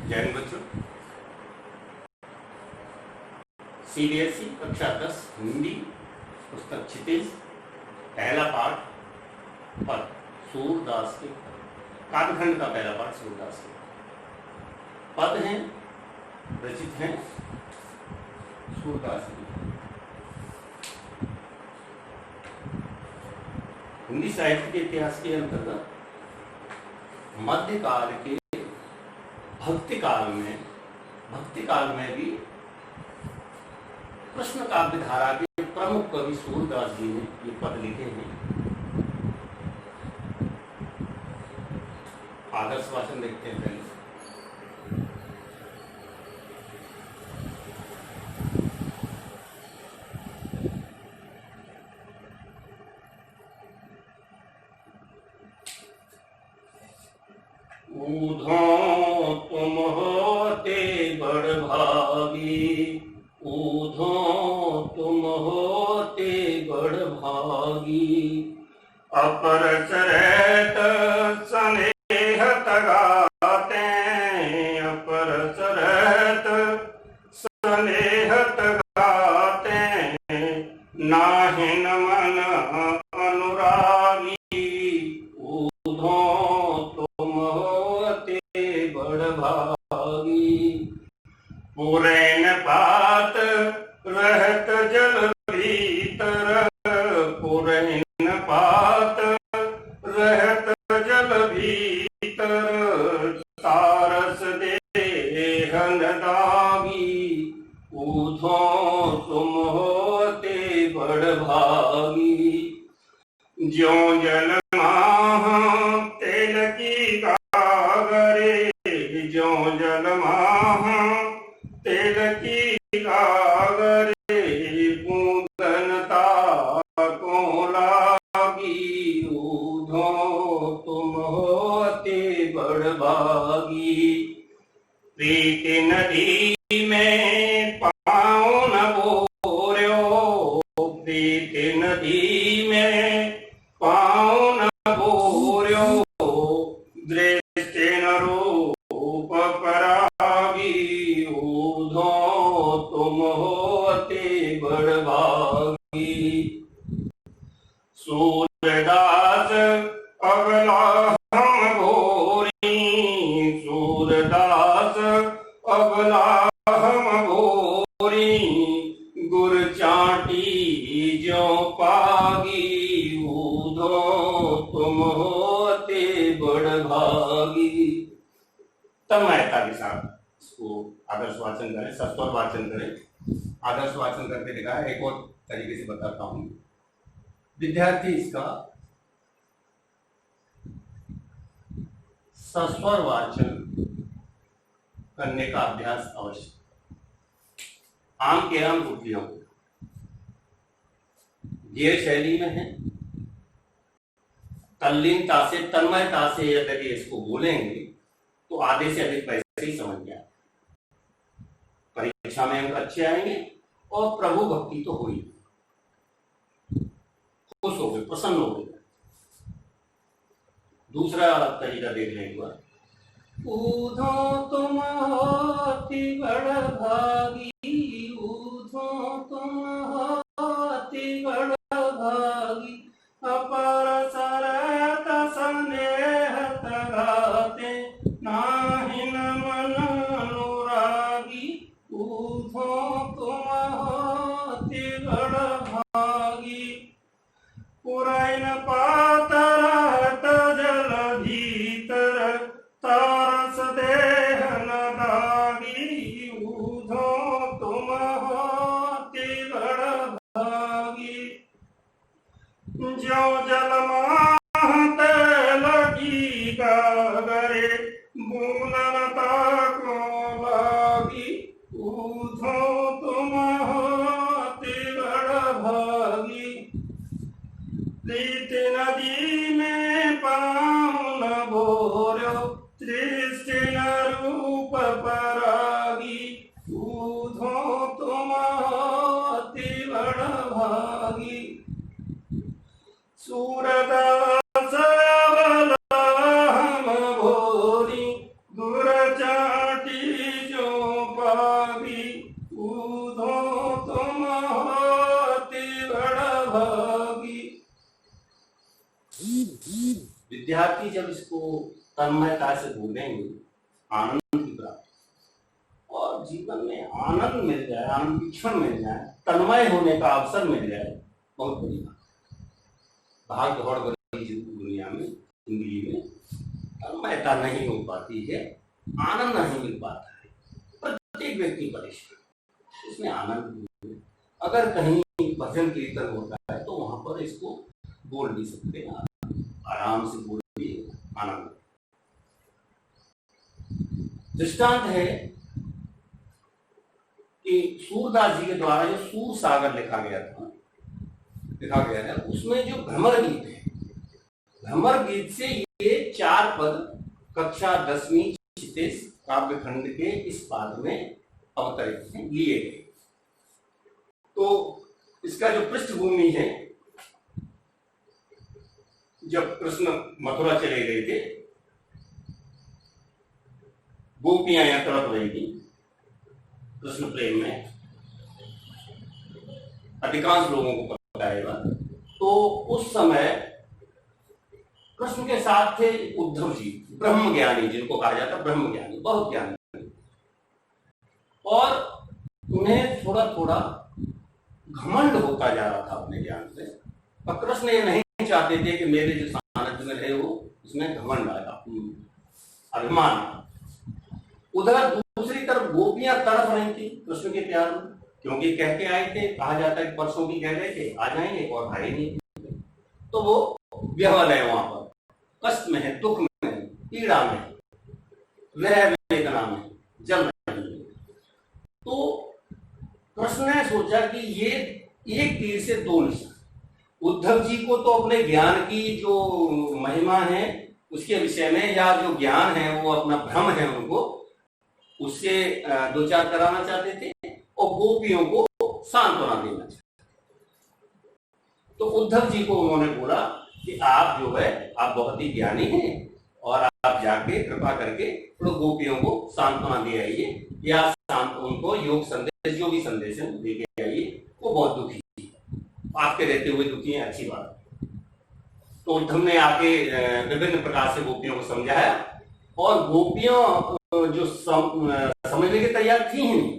जैन बच्चों, सीबीएसई कक्षा 10 हिंदी पुस्तक क्षितिज पहला पाठ पद सूरदास के काव्यखंड का पहला पाठ सूरदास के पद हैं, रचित हैं सूरदास जी। हिंदी साहित्य के इतिहास के अंतर्गत मध्यकाल के भक्ति काल में भी कृष्ण काव्य धारा के प्रमुख कवि सूरदास जी ने ये पद लिखे हैं। आदर्श वाचन देखते हैं पहले। ऊधो तुम होते बड़ भागी, ऊधो तुम होते बड़ भागी, अपर चरत स्नेह तगाते, अपर चरत स्नेह तगाते, नाहिन मन अनुरागी, ऊधो तुम होते बड़ भागी, पुरैन पात रहत जल भीतर, पुरैन पात रहत जल भीतर, सारस देहन दागी, ऊधो तुम होते बड़ भागी, ज्यों जल माह तेल की गागरे, ज्यों जल माह तेल की गागरे, बूंदनता को लागी, ऊधो तुम होते बड़ भागी, प्रीति नदी में पाँव न बोर्यो, प्रीति नदी में पाँव न बोर्यो, दृष्टि न रूप परागी, ऊधो तुम होते बड़ भागी, सूरदास अबला हम घोरी, सूरदास अबला हम घोरी, गुर चाटी ज्यों पागी, ऊधो तुम होते बड़ भागी। तब महता के साथ इसको आदर्श वाचन करें, सस्वर वाचन करें। आदर्श वाचन करके दिखा है, एक और तरीके से बताता हूं। विद्यार्थी इसका सस्वर वाचन करने का अभ्यास अवश्य। आम के आम कुटियों ये शैली में है, तल्लीनता से तन्मयता से यदि इसको बोलेंगे तो आधे से अधिक पैसे ही समझ गया, परीक्षा में अंक अच्छे आएंगे और प्रभु भक्ति तो हुई, खुश हो गए, प्रसन्न हो गए। दूसरा तरीका देख लें एक बार। ऊधो तुम होती बड़ भागी, ऊधो तुम होती बड़ भागी, अपर सरत स्नेह तगाते, नाहिन मन अनुरागी, ऊधो तुम होती बड़ भागी, पुरैन पात रहत जल भीतर, तारस देहन दागी, ऊधो तुम होती बड़ भागी, ज्यों जल माह तेल की गागरे, बूंदनता को लागी, ऊधो तुम होती बड़ भागी, प्रीति नदी में पाँव न बोर्यो, दृष्टि न रूप परागी, ऊधो तुम होती बड़ भागी, सूरदास विद्यार्थी जब इसको तन्मयता से बोलेंगे, आनंद की प्राप्ति, और जीवन में आनंद मिल जाए, आनंद की क्षण मिल जाए, तन्मय होने का अवसर मिल जाए, बहुत बड़ी बात। भाग दौड़ भरी दुनिया में, जिंदगी में तन्मयता नहीं हो पाती है, आनंद नहीं मिल पाता है। प्रत्येक व्यक्ति परेशान, इसमें आनंद नहीं है। अगर कहीं भजन कीर्तन होता है तो वहां पर इसको बोल नहीं सकते, आराम से बोलिए, आनंद। दृष्टांत है कि सूरदास जी के द्वारा जो सूर सागर लिखा गया है, उसमें जो भ्रमर गीत है, भ्रमर गीत से ये 4 पद कक्षा 10वीं क्षितिज काव्य खंड के इस पाद में अवतरित हैं, लिए गए। तो इसका जो पृष्ठभूमि है, जब कृष्ण मथुरा चले गए थे, गोपियां यहां तड़प रही थी कृष्ण प्रेम में, अधिकांश लोगों को पता है। तो उस समय कृष्ण के साथ थे उद्धव जी, ब्रह्म ज्ञानी, जिनको कहा जाता ब्रह्म ज्ञानी, बहुत ज्ञानी, और उन्हें थोड़ा थोड़ा घमंड होता जा रहा था अपने ज्ञान से। और कृष्ण ये नहीं चाहते थे कि मेरे जो सानिध्य में रहे हो उसमें घमंड आएगा, अभिमान। उधर दूसरी तरफ गोपियां तड़प रही थी कृष्ण के प्यार में, क्योंकि कह के आए थे, कहा जाता है परसों की कह रहे थे आ जाएंगे, और आए नहीं। तो वो व्यवल है, वहां पर कष्ट में है, दुख में है, पीड़ा में, वह वेदना में जल रही है। तो कृष्ण ने सोचा कि ये एक तीर से 2 निशान। उद्धव जी को तो अपने ज्ञान की जो महिमा है उसके विषय में, या जो ज्ञान है वो अपना भ्रम है, उनको उससे 2-4 कराना चाहते थे, और गोपियों को सांत्वना देना चाहते। तो उद्धव जी को उन्होंने बोला कि आप जो है, आप बहुत ही ज्ञानी हैं, और आप जाके कृपा करके तो गोपियों को सांत्वना दे आइए, या उनको योग संदेश, जो भी संदेश है दे के आइए, वो बहुत दुखी है, आपके रहते हुए दुखी है, अच्छी बात। तो उद्धव ने आके विभिन्न प्रकार से गोपियों को समझाया, और गोपियां जो समझने के तैयार थी ही नहीं,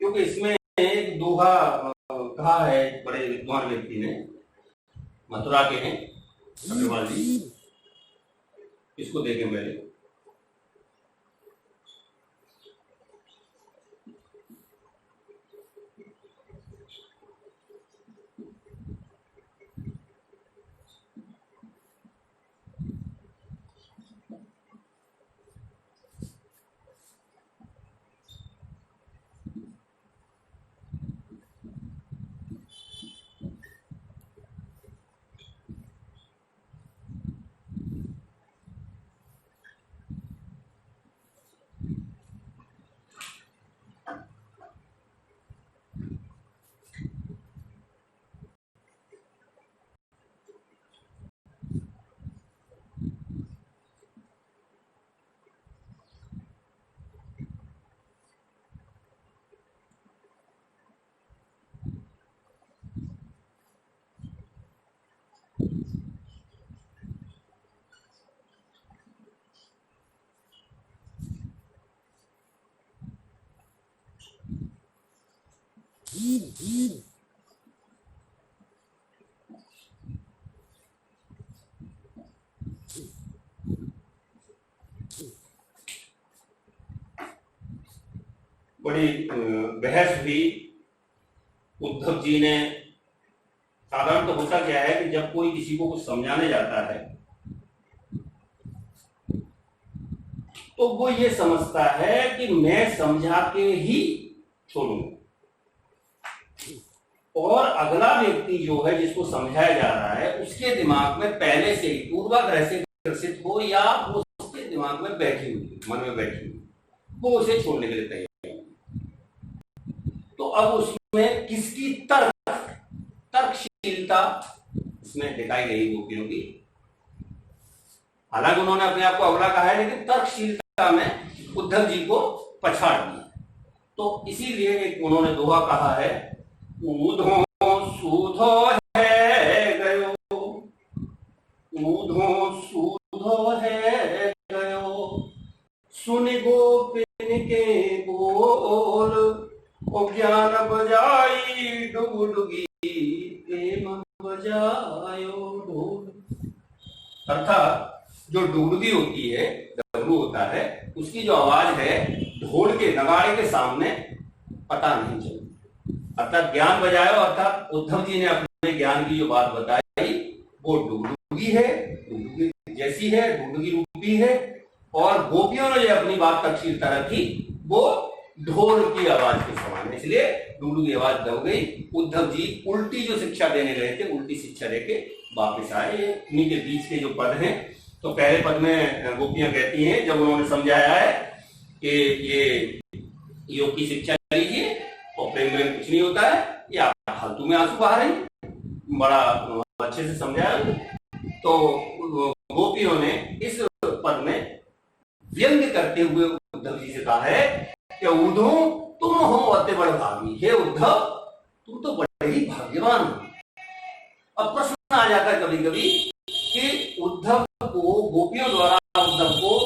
क्योंकि इसमें एक दोहा कहा है बड़े विद्वान व्यक्ति ने, मथुरा के हैं अग्रवाल जी, इसको देखे मेरे। बड़ी बहस हुई। उद्धव जी ने, साधारण तो होता क्या है कि जब कोई किसी को कुछ समझाने जाता है तो वो ये समझता है कि मैं समझा के ही छोड़ूंगा, और अगला व्यक्ति जो है जिसको समझाया जा रहा है उसके दिमाग में पहले से ही पूर्वाग्रह से ग्रसित हो, या वो उसके दिमाग में बैठी हुई, मन में बैठी हुई, वो उसे छोड़ने के लिए तैयार। तो अब उसमें किसकी तर्कशीलता इसमें दिखाई गई गोपियों की। हालांकि उन्होंने अपने आप को अगला कहा है, लेकिन तर्कशीलता में उद्धव जी को पछाड़ दिया। तो इसीलिए एक उन्होंने दोहा कहा है, ऊधो सूधो है गयो, ऊधो सूधो डुगडुगी होती है, डमरू होता है, उसकी जो आवाज है ढोल के नगाड़े के सामने पता नहीं चलती। अर्थात ज्ञान बजायो, अर्थात उद्धव जी ने अपने ज्ञान की जो बात बताई वो डुगडुगी है, डुगडुगी जैसी है, डुगडुगी रूपी है। और गोपियों ने जो अपनी बात तफसीलता रखी वो ढोल की आवाज के समान, इसलिए डुगडुगी आवाज दब गई। उद्धव जी उल्टी जो शिक्षा देने गए थे, उल्टी शिक्षा देके वापिस आए। इन्हीं के बीच के जो पद हैं, तो पहले पद में गोपियां कहती हैं, जब उन्होंने समझाया है कि ये योग की शिक्षा लीजिए और प्रेम प्रेम कुछ नहीं होता है, ये आप फालतू में आंसू बहा रहे हैं, बड़ा अच्छे से समझाया। तो गोपियों ने इस पद में व्यंग करते हुए उद्धव जी से कहा है कि उद्धव तुम हो अति बड़ भागी, हे उद्धव तुम तो बड़े ही भाग्यवान हो। अब प्रश्न आ जाता है कभी कभी कि उद्धव को, गोपियों द्वारा उद्धव को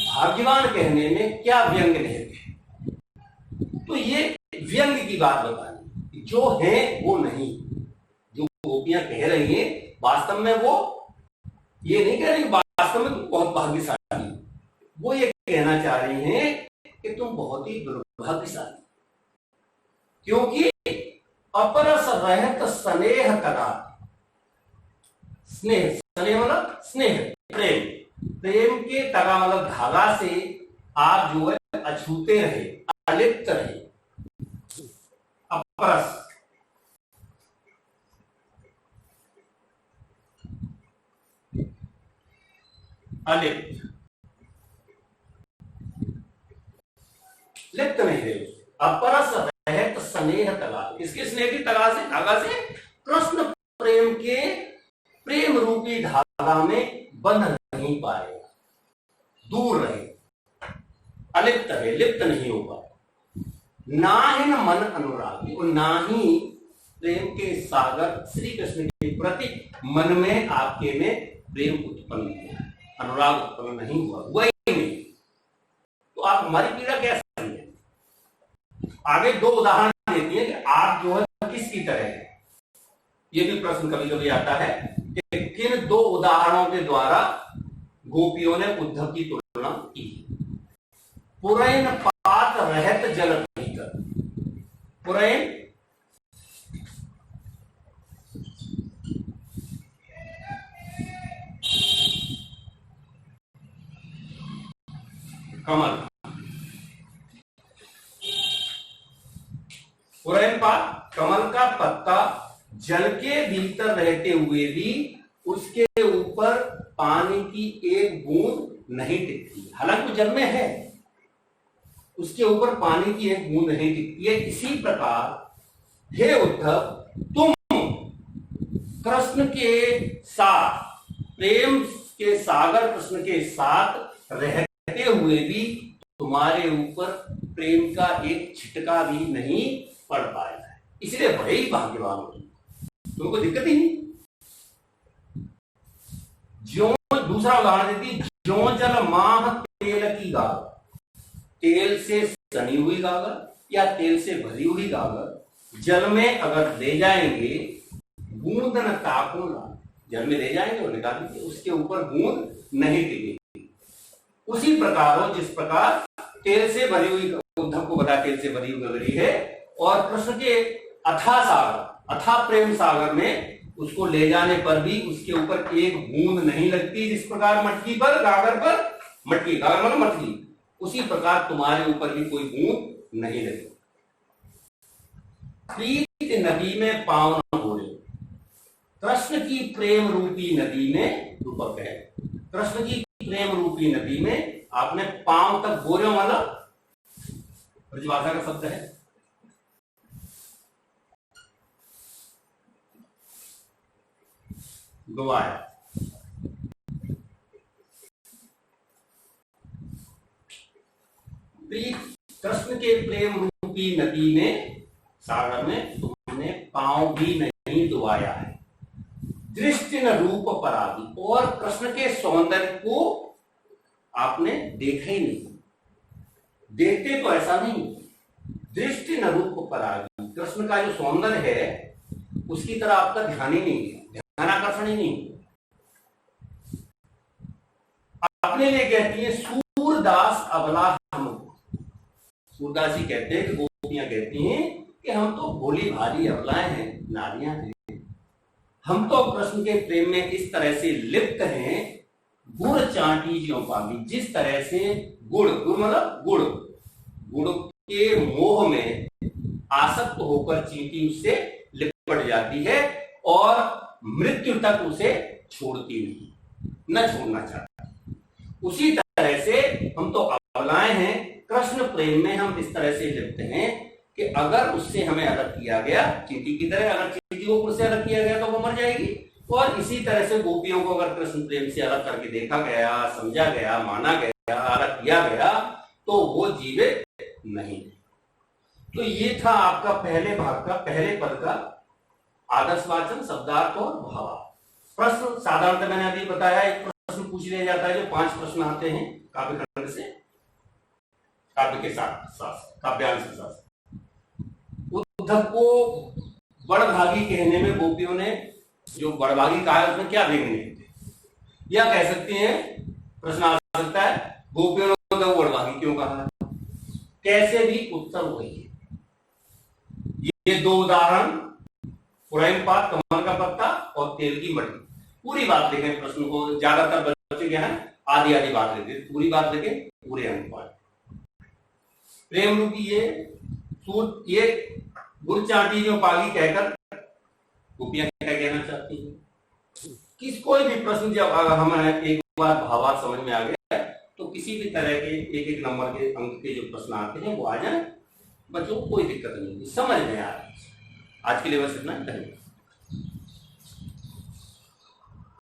भाग्यवान कहने में क्या व्यंग निहित है। तो ये व्यंग की बात बतानी, जो है वो नहीं, जो गोपियां कह रही हैं वास्तव में वो ये नहीं कह रही वास्तव में तुम बहुत भाग्यशाली, वो ये कहना चाह रही हैं कि तुम बहुत ही दुर्भाग्यशाली, क्योंकि अपरस रहत स्नेह करा। स्नेह, स्नेह मतलब स्नेह, प्रेम, प्रेम के तगा मतलब धागा से आप जो है अछूते रहे, अलिप्त रहे। अपरस अलिप्त, लिप्त नहीं रहे। अपरस रहत स्नेह तगा, इसके स्नेह की तगा से, धागा से कृष्ण प्रेम के प्रेम रूपी धागा में बंध नहीं पाएगा, दूर रहे, अलिप्त रहे, लिप्त नहीं हो पाए। ना ही न मन अनुरागी, और ना ही प्रेम के सागर श्री कृष्ण के प्रति मन में आपके में प्रेम उत्पन्न हुआ, अनुराग उत्पन्न नहीं हुआ, हुआ ही नहीं। तो आप हमारी पीड़ा कैसे समझें? आगे दो उदाहरण देती है कि आप जो है किसकी तरह है। ये भी प्रश्न कभी कभी आता है कि किन दो उदाहरणों के द्वारा गोपियों ने उद्धव की तुलना की। पुरैन पात रहत जल भीतर, पुरैन कमल, पुरैन पात कमल का पत्ता जल के भीतर रहते हुए भी उसके ऊपर पानी की एक बूंद नहीं टिकती, हालांकि वो जल में है, उसके ऊपर पानी की एक बूंद नहीं टिकती है। इसी प्रकार हे उद्धव तुम कृष्ण के साथ, प्रेम के सागर कृष्ण के साथ रहते हुए भी तुम्हारे ऊपर प्रेम का एक छिटका भी नहीं पड़ पाया है, इसलिए बड़े ही भाग्यवान हो, तुमको दिक्कत ही नहीं। ज्यों, दूसरा उदाहरण देती, ज्यों जल माह तेल की गागर, तेल से सनी हुई गागर या तेल से भरी हुई गागर जल में अगर ले जाएंगे, बूंद न ताको ला, जल में ले जाएंगे और निकाल देंगे, उसके ऊपर बूंद नहीं टिकेगी। उसी प्रकार हो जिस प्रकार तेल से भरी हुई, उद्धव को बता तेल से भरी हुई गगरी है, और कृष्ण के अथाह सागर, अथाह प्रेम सागर में उसको ले जाने पर भी उसके ऊपर एक बूंद नहीं लगती। जिस प्रकार मटकी पर, गागर पर, मटकी, गागर मतलब मटकी, उसी प्रकार तुम्हारे ऊपर भी कोई बूंद नहीं लगी। प्रीत नदी में पाँव न बोले, कृष्ण की प्रेम रूपी नदी में, रूपक है, कृष्ण की प्रेम रूपी नदी में आपने पांव तक बोरे वाला ब्रजभाषा का शब्द है, डुबाया। कृष्ण के प्रेम रूपी नदी में, सागर में तुमने पांव भी नहीं डुबाया है। दृष्टि न रूप परागी, और कृष्ण के सौंदर्य को आपने देखा ही नहीं, देखते तो ऐसा नहीं, दृष्टि न रूप परागी, कृष्ण का जो सौंदर्य है उसकी तरह आपका ध्यान ही नहीं है, ध्यानाकर्षण ही नहीं। अपने लिए कहती है सूरदास अबला हमको। सूरदास जी कहते हैं कि गोपियां कहती हैं कि हम तो भोली भाली अबलाएं हैं, नारियां हैं, हम तो कृष्ण के प्रेम में इस तरह से लिप्त हैं, गुड़ चाटी ज्यों पागी। जिस तरह से गुड़, गुड़ मतलब गुड़, गुड़ के मोह में आसक्त होकर चींटी उससे लिपट जाती है और मृत्यु तक उसे छोड़ती नहीं, न छोड़ना चाहती। उसी तरह से हम तो अबलाएं हैं, कृष्ण प्रेम में हम इस तरह से लिप्त हैं कि अगर उससे हमें अलग किया गया, चींटी की तरह अगर चींटी को उससे अलग किया गया तो वो मर जाएगी, और इसी तरह से गोपियों को अगर कृष्ण प्रेम से अलग करके देखा गया, समझा गया, माना गया, अलग किया गया तो वो जीवित नहीं। तो ये था आपका पहले भाग का, पहले पद का आदर्शवाचन, शब्दार्थ और भावार्थ। प्रश्न साधारणतः मैंने अभी बताया, एक प्रश्न पूछ लिया जाता है जो 5 प्रश्न आते हैं काव्य खंड से, काव्य के साथ काव्यांश के साथ। उद्धव को बड़भागी कहने में गोपियों ने जो बड़भागी कहा है उसमें क्या देखने, या कह सकते हैं, प्रश्न आ सकता है गोपियों ने उद्धव बड़भागी क्यों कहा, कैसे भी उत्तर वही है। ये 2 उदाहरण, पुरैन पात, कमल का पत्ता और तेल की मटकी, पूरी बात देखें प्रश्न को। ज्यादातर बच्चे क्या है आधी आधी बात लेते, पूरी बात देखें पूरे अनुपात। प्रेम रूपी ये गुड़ चाटी जो पागी कहकर गोपियां क्या कहना चाहती हैं। किस कोई भी प्रश्न जब हमें एक बार भावार्थ समझ में आ गया तो किसी भी तरह के 1-1 नंबर के अंक के जो प्रश्न आते हैं वो आ जाए, बच्चों को कोई दिक्कत नहीं होगी, समझ में आ रही है। आज के लिए बस इतना, धन्यवाद।